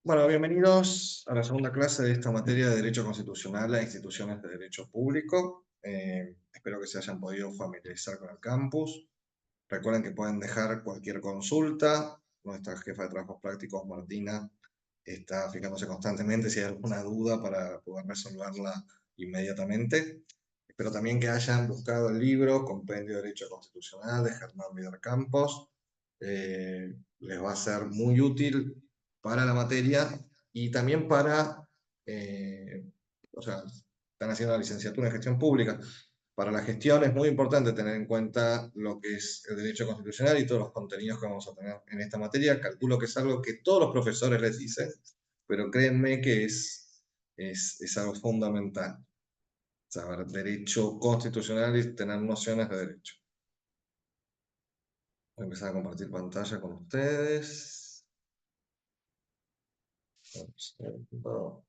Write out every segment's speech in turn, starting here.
Bueno, bienvenidos a la segunda clase de esta materia de Derecho Constitucional a Instituciones de Derecho Público. Espero que se hayan podido familiarizar con el campus. Recuerden que pueden dejar cualquier consulta. Nuestra jefa de trabajos prácticos, Martina, está fijándose constantemente si hay alguna duda para poder resolverla inmediatamente. Espero también que hayan buscado el libro Compendio de Derecho Constitucional de Germán Vidal Campos. Les va a ser muy útil para la materia y también para, o sea, están haciendo la licenciatura en gestión pública. Para la gestión es muy importante tener en cuenta lo que es el derecho constitucional y todos los contenidos que vamos a tener en esta materia. Calculo que es algo que todos los profesores les dicen, pero créanme que es algo fundamental. Saber derecho constitucional y tener nociones de derecho. Voy a empezar a compartir pantalla con ustedes. Observo.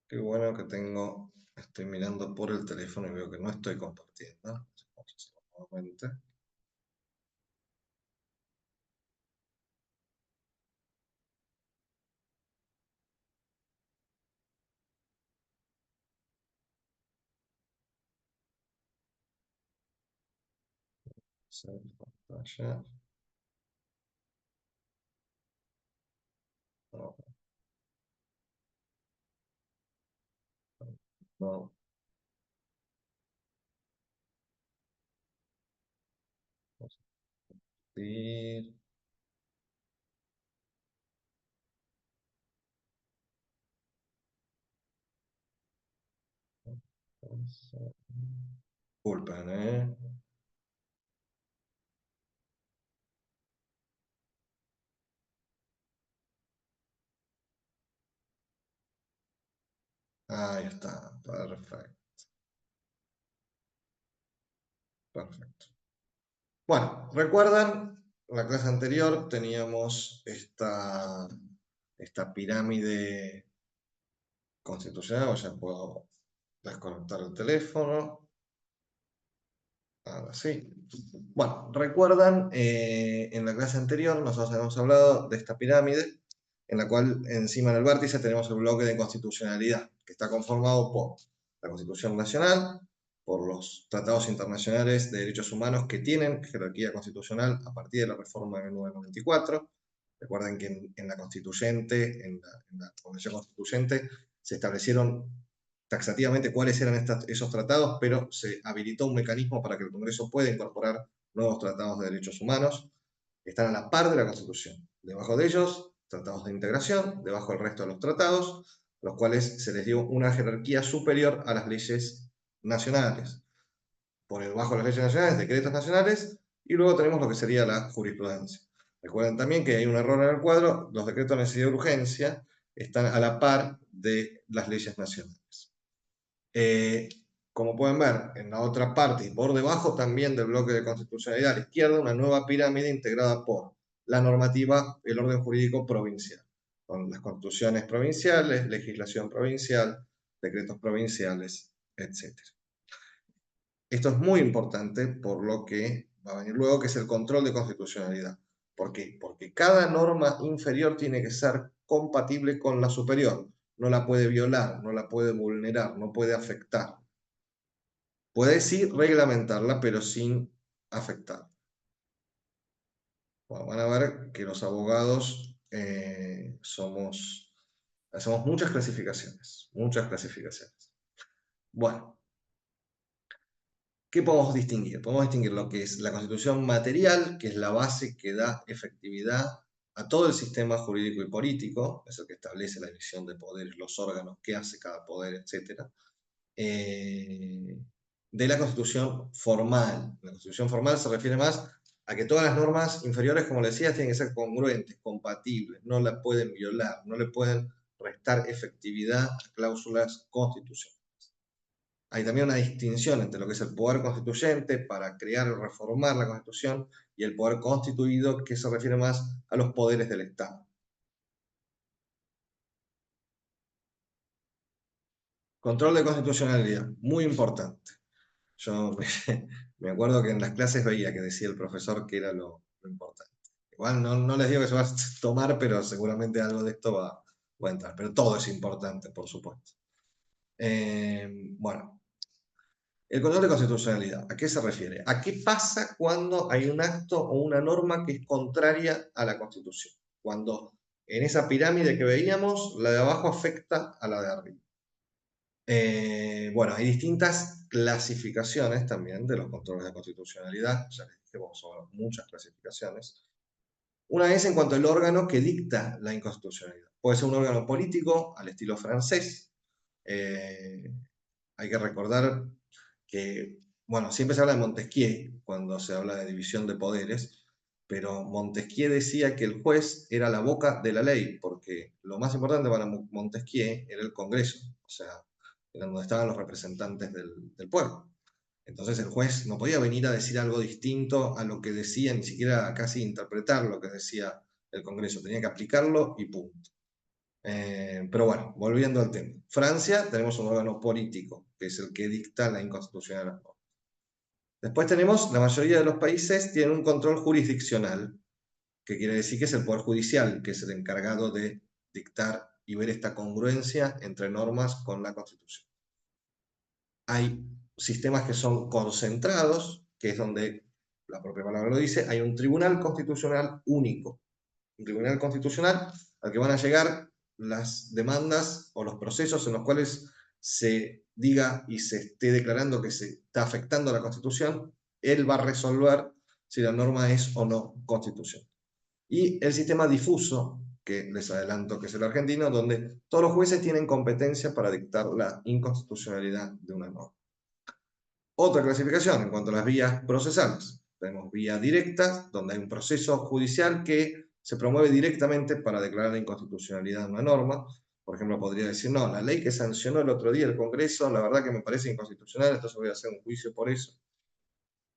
Qué bueno que estoy mirando por el teléfono y veo que no estoy compartiendo. Vamos a hacerlo nuevamente. Hacer pantalla. No, no, compartir. Disculpen, ¿eh? Ahí está, perfecto, perfecto. Bueno, ¿recuerdan? La clase anterior teníamos esta pirámide constitucional, o ya puedo desconectar el teléfono. Ahora sí. Bueno, recuerdan, en la clase anterior nosotros habíamos hablado de esta pirámide, en la cual encima en el vértice tenemos el bloque de constitucionalidad, que está conformado por la Constitución Nacional, por los tratados internacionales de derechos humanos que tienen jerarquía constitucional a partir de la reforma de 1994. Recuerden que en la constituyente, en la Convención Constituyente, se establecieron taxativamente cuáles eran esos tratados, pero se habilitó un mecanismo para que el Congreso pueda incorporar nuevos tratados de derechos humanos. Están a la par de la Constitución. Debajo de ellos, tratados de integración, debajo el resto de los tratados, los cuales se les dio una jerarquía superior a las leyes nacionales. Por debajo de las leyes nacionales, decretos nacionales, y luego tenemos lo que sería la jurisprudencia. Recuerden también que hay un error en el cuadro, los decretos de necesidad de urgencia están a la par de las leyes nacionales. Como pueden ver, en la otra parte y por debajo también del bloque de constitucionalidad a la izquierda, una nueva pirámide integrada por la normativa, el orden jurídico provincial, con las constituciones provinciales, legislación provincial, decretos provinciales, etc. Esto es muy importante por lo que va a venir luego, que es el control de constitucionalidad. ¿Por qué? Porque cada norma inferior tiene que ser compatible con la superior. No la puede violar, no la puede vulnerar, no puede afectar. Puede sí reglamentarla, pero sin afectar. Bueno, van a ver que los abogados hacemos muchas clasificaciones, muchas clasificaciones. Bueno, ¿qué podemos distinguir? Podemos distinguir lo que es la constitución material, que es la base que da efectividad a todo el sistema jurídico y político, es el que establece la división de poderes, los órganos, qué hace cada poder, etc. De de la Constitución formal. La Constitución formal se refiere más a que todas las normas inferiores, como le decía, tienen que ser congruentes, compatibles, no la pueden violar, no le pueden restar efectividad a cláusulas constitucionales. Hay también una distinción entre lo que es el poder constituyente para crear o reformar la Constitución y el poder constituido, que se refiere más a los poderes del Estado. Control de constitucionalidad, muy importante. Yo me acuerdo que en las clases veía que decía el profesor que era lo importante. Igual no les digo que se va a tomar, pero seguramente algo de esto va a entrar. Pero todo es importante, por supuesto. Bueno, el control de constitucionalidad, ¿a qué se refiere? ¿A qué pasa cuando hay un acto o una norma que es contraria a la Constitución? Cuando en esa pirámide que veíamos, la de abajo afecta a la de arriba. Bueno, hay distintas clasificaciones también de los controles de constitucionalidad, ya les dije, vamos a ver muchas clasificaciones. Una es en cuanto al órgano que dicta la inconstitucionalidad. Puede ser un órgano político al estilo francés. Hay que recordar que, bueno, siempre se habla de Montesquieu cuando se habla de división de poderes, pero Montesquieu decía que el juez era la boca de la ley, porque lo más importante para Montesquieu era el Congreso, o sea, era donde estaban los representantes del pueblo. Entonces el juez no podía venir a decir algo distinto a lo que decía, ni siquiera casi interpretar lo que decía el Congreso, tenía que aplicarlo y punto. Pero bueno, volviendo al tema. Francia, tenemos un órgano político, que es el que dicta la inconstitucionalidad. Después tenemos, la mayoría de los países tienen un control jurisdiccional, que quiere decir que es el Poder Judicial, que es el encargado de dictar y ver esta congruencia entre normas con la Constitución. Hay sistemas que son concentrados, que es donde, la propia palabra lo dice, hay un tribunal constitucional único. Un tribunal constitucional al que van a llegar las demandas o los procesos en los cuales se diga y se esté declarando que se está afectando a la Constitución, él va a resolver si la norma es o no constitucional. Y el sistema difuso, que les adelanto que es el argentino, donde todos los jueces tienen competencia para dictar la inconstitucionalidad de una norma. Otra clasificación en cuanto a las vías procesales. Tenemos vía directa, donde hay un proceso judicial que se promueve directamente para declarar la inconstitucionalidad de una norma. Por ejemplo, podría decir, no, la ley que sancionó el otro día el Congreso, la verdad que me parece inconstitucional, entonces voy a hacer un juicio por eso.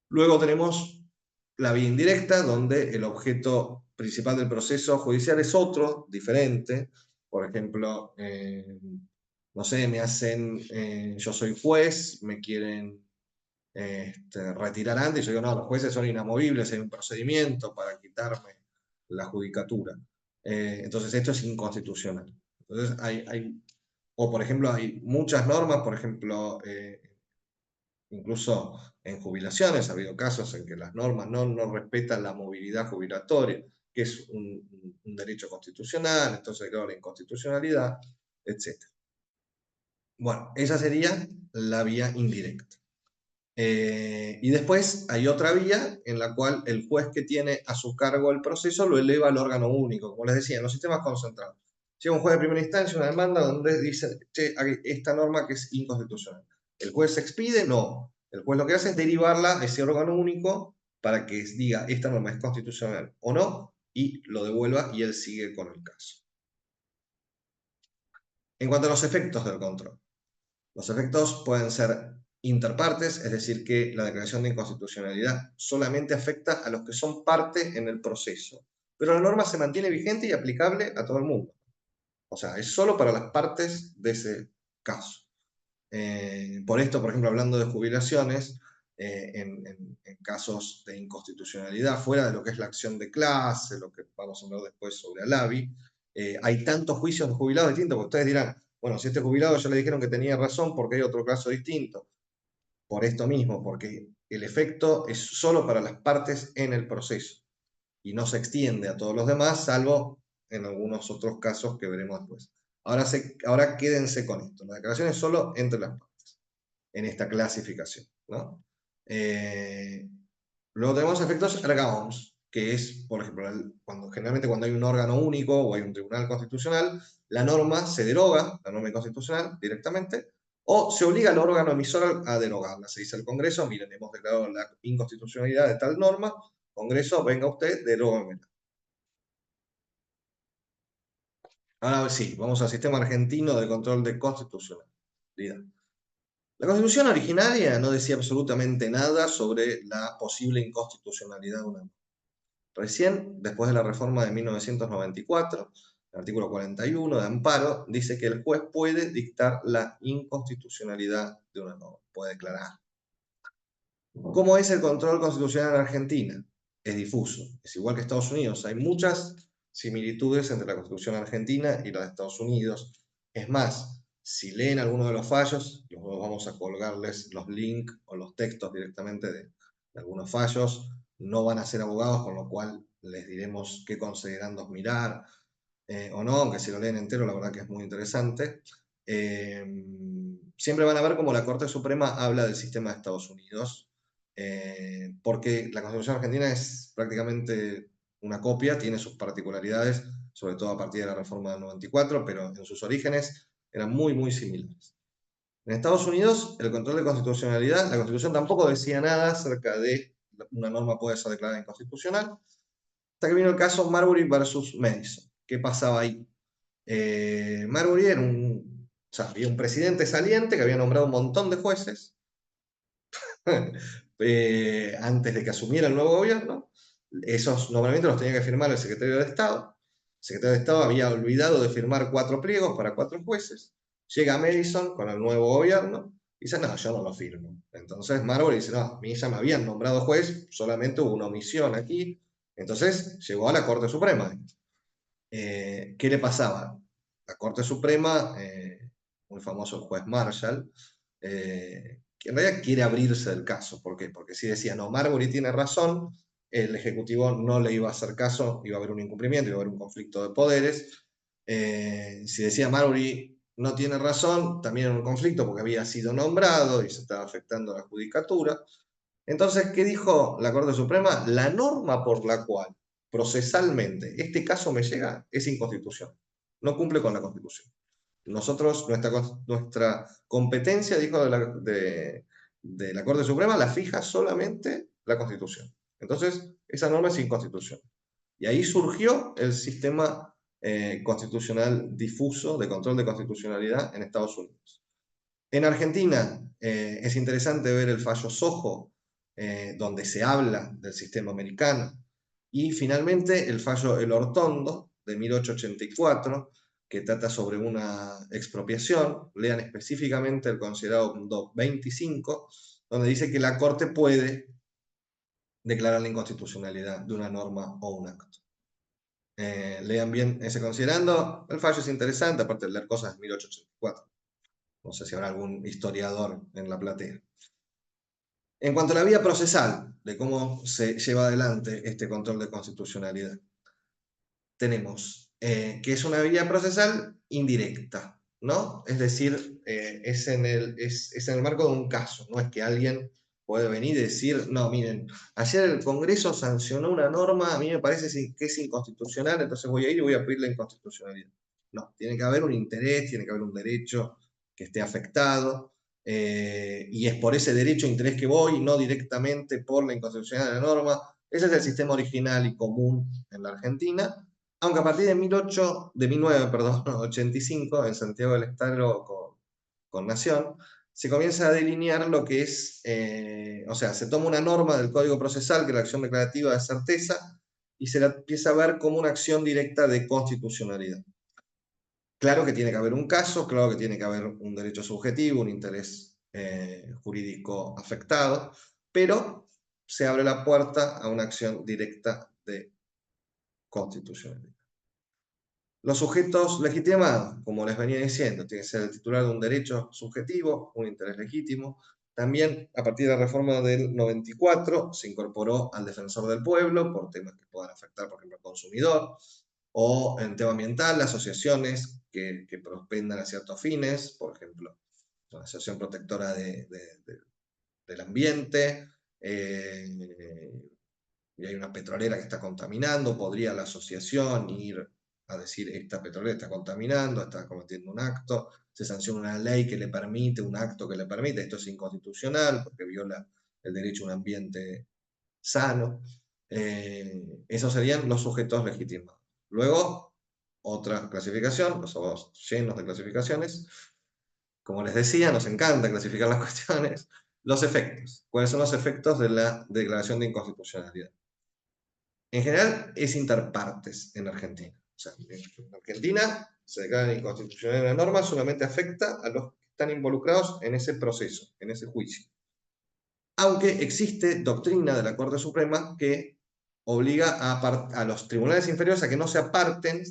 Luego tenemos la vía indirecta, donde el objeto principal del proceso judicial es otro, diferente. Por ejemplo, no sé, yo soy juez, me quieren retirar antes, y yo digo, no, los jueces son inamovibles, hay un procedimiento para quitarme la judicatura. Entonces esto es inconstitucional. Entonces o por ejemplo, hay muchas normas, por ejemplo, incluso en jubilaciones ha habido casos en que las normas no respetan la movilidad jubilatoria, que es un derecho constitucional, entonces claro, la inconstitucionalidad, etc. Bueno, esa sería la vía indirecta. Y después hay otra vía en la cual el juez que tiene a su cargo el proceso lo eleva al órgano único, como les decía, en los sistemas concentrados. Llega un juez de primera instancia, una demanda donde dice, che, hay esta norma que es inconstitucional. ¿El juez se expide? No. El juez lo que hace es derivarla a ese órgano único para que diga, esta norma es constitucional o no, y lo devuelva y él sigue con el caso. En cuanto a los efectos del control. Los efectos pueden ser interpartes, es decir, que la declaración de inconstitucionalidad solamente afecta a los que son parte en el proceso, pero la norma se mantiene vigente y aplicable a todo el mundo. O sea, es solo para las partes de ese caso. Por esto, por ejemplo, hablando de jubilaciones, en casos de inconstitucionalidad, fuera de lo que es la acción de clase, lo que vamos a hablar después sobre Alavi, hay tantos juicios de jubilados distintos, porque ustedes dirán, bueno, si este jubilado ya le dijeron que tenía razón porque hay otro caso distinto. Por esto mismo, porque el efecto es solo para las partes en el proceso y no se extiende a todos los demás, salvo en algunos otros casos que veremos después. Ahora quédense con esto. La declaración es solo entre las partes, en esta clasificación, ¿no? Luego tenemos efectos erga omnes, que es, por ejemplo, generalmente cuando hay un órgano único o hay un tribunal constitucional, la norma se deroga, la norma constitucional, directamente, o se obliga al órgano emisor a derogarla. Se dice al Congreso, miren, hemos declarado la inconstitucionalidad de tal norma, Congreso, venga usted, deróguemela. Ahora sí, vamos al sistema argentino de control de constitucionalidad. La Constitución originaria no decía absolutamente nada sobre la posible inconstitucionalidad de una norma. Recién, después de la reforma de 1994, el artículo 41 de amparo dice que el juez puede dictar la inconstitucionalidad de una norma, puede declarar. ¿Cómo es el control constitucional en Argentina? Es difuso, es igual que Estados Unidos. Hay muchas similitudes entre la Constitución argentina y la de Estados Unidos. Es más, si leen alguno de los fallos, luego vamos a colgarles los links o los textos directamente de algunos fallos, no van a ser abogados, con lo cual les diremos qué considerandos mirar o no, aunque si lo leen entero, la verdad que es muy interesante. Siempre van a ver cómo la Corte Suprema habla del sistema de Estados Unidos, porque la Constitución argentina es prácticamente una copia, tiene sus particularidades, sobre todo a partir de la reforma del 94, pero en sus orígenes eran muy, muy similares. En Estados Unidos, el control de constitucionalidad, la Constitución tampoco decía nada acerca de una norma puede ser declarada inconstitucional, hasta que vino el caso Marbury versus Madison. ¿Qué pasaba ahí? Marbury era o sea, había un presidente saliente que había nombrado un montón de jueces antes de que asumiera el nuevo gobierno. Esos nombramientos los tenía que firmar el secretario de Estado. El secretario de Estado había olvidado de firmar 4 pliegos para 4 jueces. Llega Madison con el nuevo gobierno y dice, no, yo no lo firmo. Entonces Marbury dice, no, a mí ya me habían nombrado juez, solamente hubo una omisión aquí. Entonces llegó a la Corte Suprema. ¿Qué le pasaba? La Corte Suprema, muy famoso el juez Marshall, que en realidad quiere abrirse del caso. ¿Por qué? Porque si decía, no, Marbury tiene razón, el Ejecutivo no le iba a hacer caso, iba a haber un incumplimiento, iba a haber un conflicto de poderes. Si decía Marbury no tiene razón, también era un conflicto porque había sido nombrado y se estaba afectando la judicatura. Entonces, ¿qué dijo la Corte Suprema? La norma por la cual procesalmente este caso me llega es inconstitucional. No cumple con la Constitución. Nosotros, nuestra competencia, dijo de la Corte Suprema, la fija solamente la Constitución. Entonces, esa norma es inconstitucional. Y ahí surgió el sistema constitucional difuso de control de constitucionalidad en Estados Unidos. En Argentina es interesante ver el fallo Sojo, donde se habla del sistema americano, y finalmente el fallo El Hortondo, de 1884, que trata sobre una expropiación. Lean específicamente el considerado punto 25, donde dice que la Corte puede declarar la inconstitucionalidad de una norma o un acto. Lean bien ese considerando. El fallo es interesante, aparte de leer cosas de 1884. No sé si habrá algún historiador en la platea. En cuanto a la vía procesal de cómo se lleva adelante este control de constitucionalidad, tenemos que es una vía procesal indirecta, ¿no? Es decir, es en el marco de un caso, no es que alguien puede venir y decir, no, miren, ayer el Congreso sancionó una norma, a mí me parece que es inconstitucional, entonces voy a ir y voy a pedir la inconstitucionalidad. No, tiene que haber un interés, tiene que haber un derecho que esté afectado, y es por ese derecho e interés que voy, no directamente por la inconstitucionalidad de la norma. Ese es el sistema original y común en la Argentina, aunque a partir de 1985, en Santiago del Estero con Nación, se comienza a delinear lo que es, o sea, se toma una norma del Código Procesal, que es la acción declarativa de certeza, y se la empieza a ver como una acción directa de constitucionalidad. Claro que tiene que haber un caso, claro que tiene que haber un derecho subjetivo, un interés jurídico afectado, pero se abre la puerta a una acción directa de constitucionalidad. Los sujetos legitimados, como les venía diciendo, tiene que ser el titular de un derecho subjetivo, un interés legítimo. También, a partir de la reforma del 94, se incorporó al defensor del pueblo por temas que puedan afectar, por ejemplo, al consumidor, o en tema ambiental, asociaciones que prospendan a ciertos fines, por ejemplo, la Asociación Protectora del Ambiente, y hay una petrolera que está contaminando, podría la asociación ir a decir, esta petrolera está contaminando, está cometiendo un acto, se sanciona una ley que le permite, un acto que le permite, esto es inconstitucional porque viola el derecho a un ambiente sano. Esos serían los sujetos legitimados. Luego, otra clasificación, los somos llenos de clasificaciones. Como les decía, nos encanta clasificar las cuestiones. Los efectos. ¿Cuáles son los efectos de la declaración de inconstitucionalidad? En general, es interpartes en Argentina. O sea, en Argentina se declara inconstitucional una norma, solamente afecta a los que están involucrados en ese proceso, en ese juicio. Aunque existe doctrina de la Corte Suprema que obliga a los tribunales inferiores a que no se aparten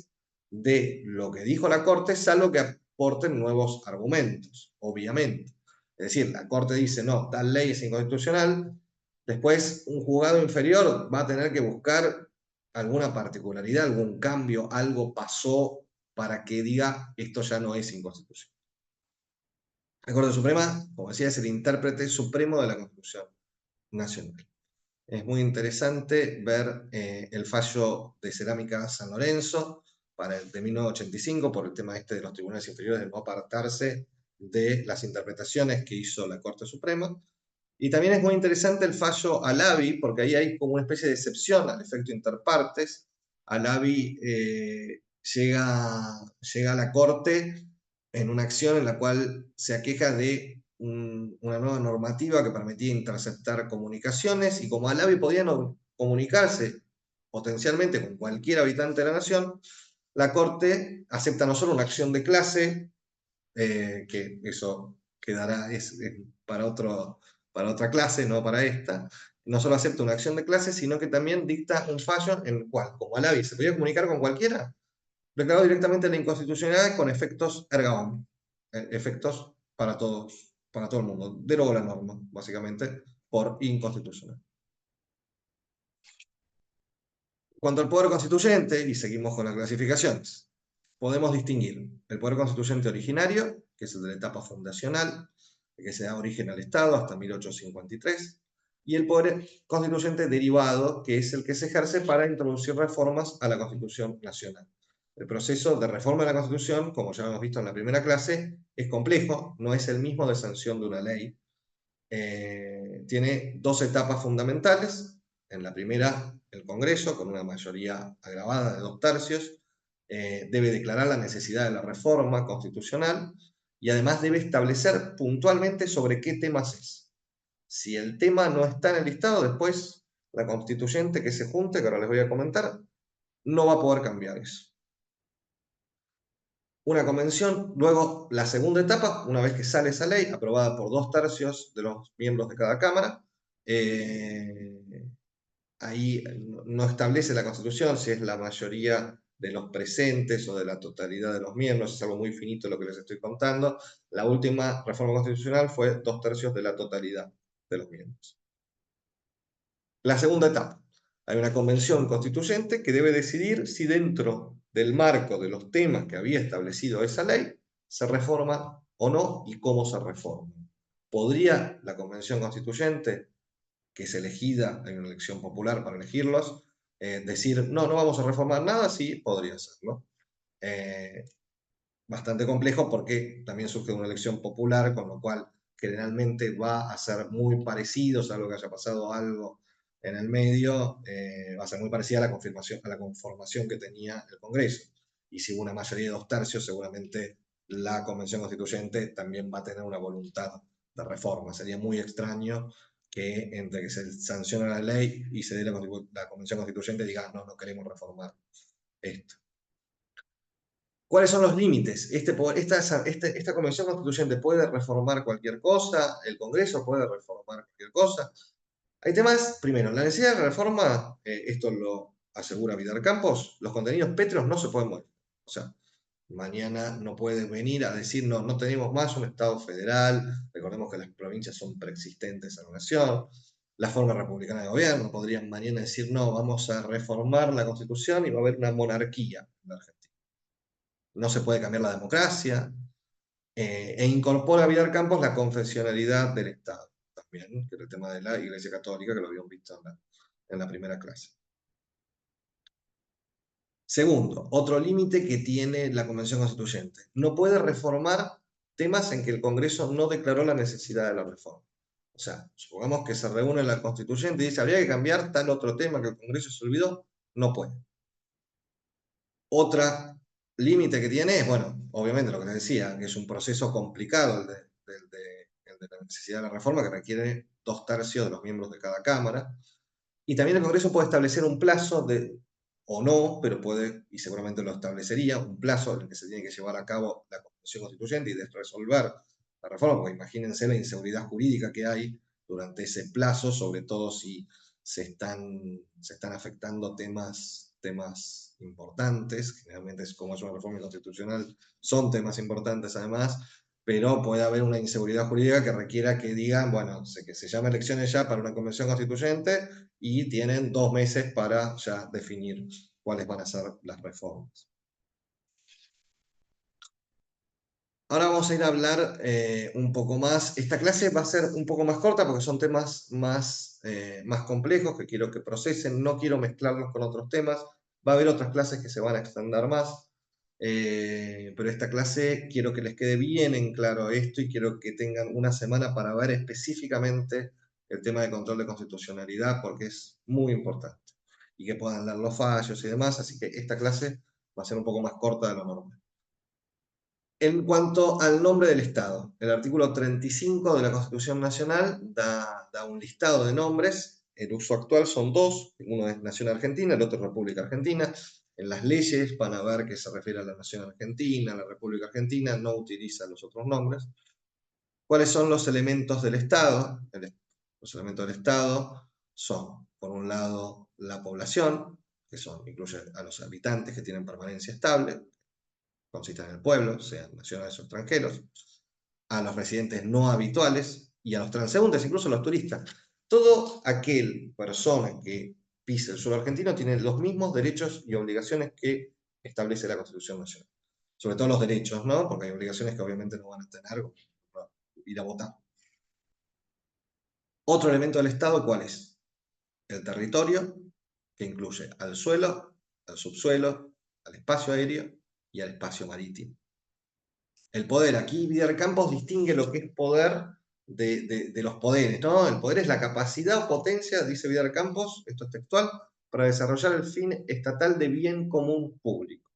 de lo que dijo la Corte, salvo que aporten nuevos argumentos, obviamente. Es decir, la Corte dice, no, tal ley es inconstitucional, después un juzgado inferior va a tener que buscar alguna particularidad, algún cambio, algo pasó para que diga esto ya no es inconstitucional. La Corte Suprema, como decía, es el intérprete supremo de la Constitución nacional. Es muy interesante ver el fallo de Cerámica San Lorenzo de 1985 por el tema este de los tribunales inferiores de no apartarse de las interpretaciones que hizo la Corte Suprema. Y también es muy interesante el fallo Alavi, porque ahí hay como una especie de excepción al efecto interpartes. Alavi llega a la Corte en una acción en la cual se aqueja de una nueva normativa que permitía interceptar comunicaciones, y como Alavi podía comunicarse potencialmente con cualquier habitante de la nación, la Corte acepta no solo una acción de clase, que eso quedará para otra clase, no para esta, no solo acepta una acción de clase, sino que también dicta un fallo en el cual, como Alavi se podía comunicar con cualquiera, declaró directamente la inconstitucionalidad con efectos erga omnes, efectos para todo el mundo. Derogó la norma, básicamente, por inconstitucional. Cuanto al poder constituyente, y seguimos con las clasificaciones, podemos distinguir el poder constituyente originario, que es el de la etapa fundacional, que se da origen al Estado hasta 1853, y el poder constituyente derivado, que es el que se ejerce para introducir reformas a la Constitución Nacional. El proceso de reforma de la Constitución, como ya hemos visto en la primera clase, es complejo, no es el mismo de sanción de una ley. Tiene dos etapas fundamentales. En la primera, el Congreso, con una mayoría agravada de 2/3, debe declarar la necesidad de la reforma constitucional y además debe establecer puntualmente sobre qué temas es. Si el tema no está en el listado, después la constituyente que se junte, que ahora les voy a comentar, no va a poder cambiar eso. Una convención, luego la segunda etapa, una vez que sale esa ley, aprobada por 2/3 de los miembros de cada Cámara, ahí no establece la Constitución si es la mayoría de los presentes o de la totalidad de los miembros, es algo muy finito lo que les estoy contando. La última reforma constitucional fue 2/3 de la totalidad de los miembros. La segunda etapa. Hay una convención constituyente que debe decidir si dentro del marco de los temas que había establecido esa ley se reforma o no y cómo se reforma. ¿Podría la convención constituyente, que es elegida, hay una elección popular para elegirlos, decir no, no vamos a reformar nada? Sí, podría hacerlo. Bastante complejo porque también surge una elección popular, con lo cual generalmente va a ser muy parecido, salvo que haya pasado algo en el medio, va a ser muy parecida a la conformación que tenía el Congreso. Y si hubo una mayoría de 2/3, seguramente la Convención Constituyente también va a tener una voluntad de reforma. Sería muy extraño que entre que se sanciona la ley y se dé la Convención Constituyente diga, no, no queremos reformar esto. ¿Cuáles son los límites? Esta Convención Constituyente puede reformar cualquier cosa, el Congreso puede reformar cualquier cosa. Hay temas, primero, la necesidad de reforma, esto lo asegura Vidal Campos, los contenidos pétreos no se pueden modificar. O sea, mañana no puede venir a decir, no, no tenemos más un Estado federal, recordemos que las provincias son preexistentes a la nación, la forma republicana de gobierno, podrían mañana decir, no, vamos a reformar la Constitución y va a haber una monarquía en la Argentina. No se puede cambiar la democracia, e incorpora a Vidal Campos la confesionalidad del Estado, también, que es el tema de la Iglesia Católica, que lo habíamos visto en la primera clase. Segundo, otro límite que tiene la Convención Constituyente. No puede reformar temas en que el Congreso no declaró la necesidad de la reforma. O sea, supongamos que se reúne la constituyente y dice, habría que cambiar tal otro tema que el Congreso se olvidó, no puede. Otra límite que tiene es, bueno, obviamente lo que les decía, que es un proceso complicado el de la necesidad de la reforma, que requiere 2/3 de los miembros de cada Cámara. Y también el Congreso puede establecer un plazo de, o no, pero puede, y seguramente lo establecería, un plazo en el que se tiene que llevar a cabo la Convención Constituyente y de resolver la reforma, porque imagínense la inseguridad jurídica que hay durante ese plazo, sobre todo si se están afectando temas importantes, generalmente es como es una reforma constitucional, son temas importantes además, pero puede haber una inseguridad jurídica que requiera que digan, bueno, que se llame elecciones ya para una convención constituyente y tienen 2 meses para ya definir cuáles van a ser las reformas. Ahora vamos a ir a hablar un poco más. Esta clase va a ser un poco más corta porque son temas más complejos que quiero que procesen. No quiero mezclarlos con otros temas. Va a haber otras clases que se van a extender más. Pero esta clase quiero que les quede bien en claro esto y quiero que tengan una semana para ver específicamente el tema de control de constitucionalidad porque es muy importante. Y que puedan leer los fallos y demás. Así que esta clase va a ser un poco más corta de lo normal. En cuanto al nombre del Estado, el artículo 35 de la Constitución Nacional da un listado de nombres. El uso actual son dos, uno es Nación Argentina, el otro es República Argentina. En las leyes van a ver que se refiere a la Nación Argentina, a la República Argentina, no utiliza los otros nombres. ¿Cuáles son los elementos del Estado? Los elementos del Estado son, por un lado, la población, que incluye a los habitantes que tienen permanencia estable, consisten en el pueblo, sean nacionales o extranjeros, a los residentes no habituales y a los transeúntes, incluso a los turistas. Todo aquel persona que pise el suelo argentino tiene los mismos derechos y obligaciones que establece la Constitución Nacional. Sobre todo los derechos, ¿no? Porque hay obligaciones que obviamente no van a tener, como ir a votar. Otro elemento del Estado, ¿cuál es? El territorio, que incluye al suelo, al subsuelo, al espacio aéreo y al espacio marítimo. El poder, aquí Vidal Campos distingue lo que es poder de los poderes, ¿no? El poder es la capacidad o potencia, dice Vidal Campos, esto es textual, para desarrollar el fin estatal de bien común público.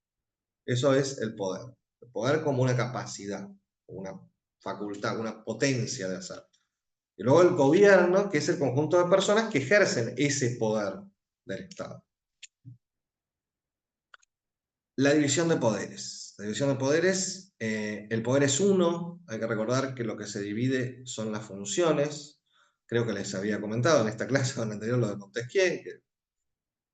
Eso es el poder. El poder como una capacidad, una facultad, una potencia de hacer. Y luego el gobierno, que es el conjunto de personas que ejercen ese poder del Estado. La división de poderes. La división de poderes, el poder es uno, hay que recordar que lo que se divide son las funciones. Creo que les había comentado en esta clase o en la anterior lo de Montesquieu, que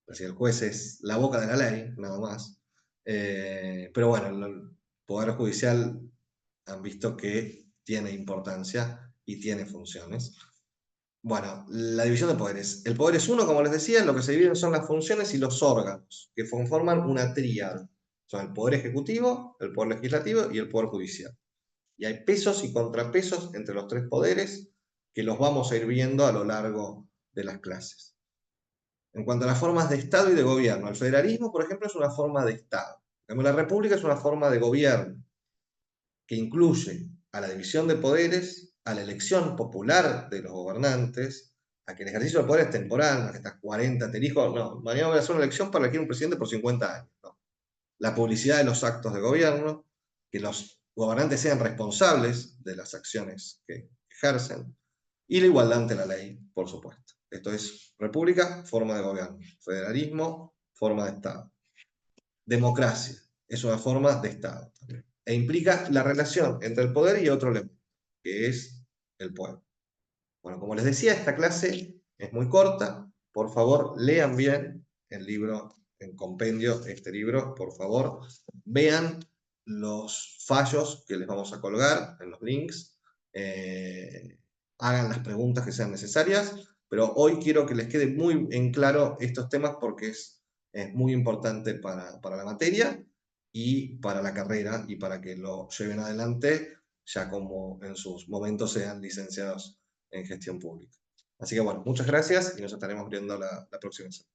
decía, el juez es la boca de la ley, nada más. Pero bueno, el Poder Judicial han visto que tiene importancia y tiene funciones. Bueno, la división de poderes. El poder es uno, como les decía, lo que se dividen son las funciones y los órganos, que conforman una tríada. Son el poder ejecutivo, el poder legislativo y el poder judicial. Y hay pesos y contrapesos entre los tres poderes que los vamos a ir viendo a lo largo de las clases. En cuanto a las formas de Estado y de gobierno, el federalismo, por ejemplo, es una forma de Estado. La república es una forma de gobierno que incluye a la división de poderes, a la elección popular de los gobernantes, a que el ejercicio del poder es temporal, no que estás 40, te elijo, no, mañana voy a hacer una elección para elegir un presidente por 50 años. No. La publicidad de los actos de gobierno, que los gobernantes sean responsables de las acciones que ejercen, y la igualdad ante la ley, por supuesto. Esto es república, forma de gobierno, federalismo, forma de Estado. Democracia es una forma de Estado también. E implica la relación entre el poder y otro elemento, que es el pueblo. Bueno, como les decía, esta clase es muy corta. Por favor, lean bien el libro en compendio, este libro, por favor. Vean los fallos que les vamos a colgar en los links. Hagan las preguntas que sean necesarias. Pero hoy quiero que les quede muy en claro estos temas porque es muy importante para la materia y para la carrera y para que lo lleven adelante ya como en sus momentos sean licenciados en gestión pública. Así que bueno, muchas gracias y nos estaremos viendo la próxima semana.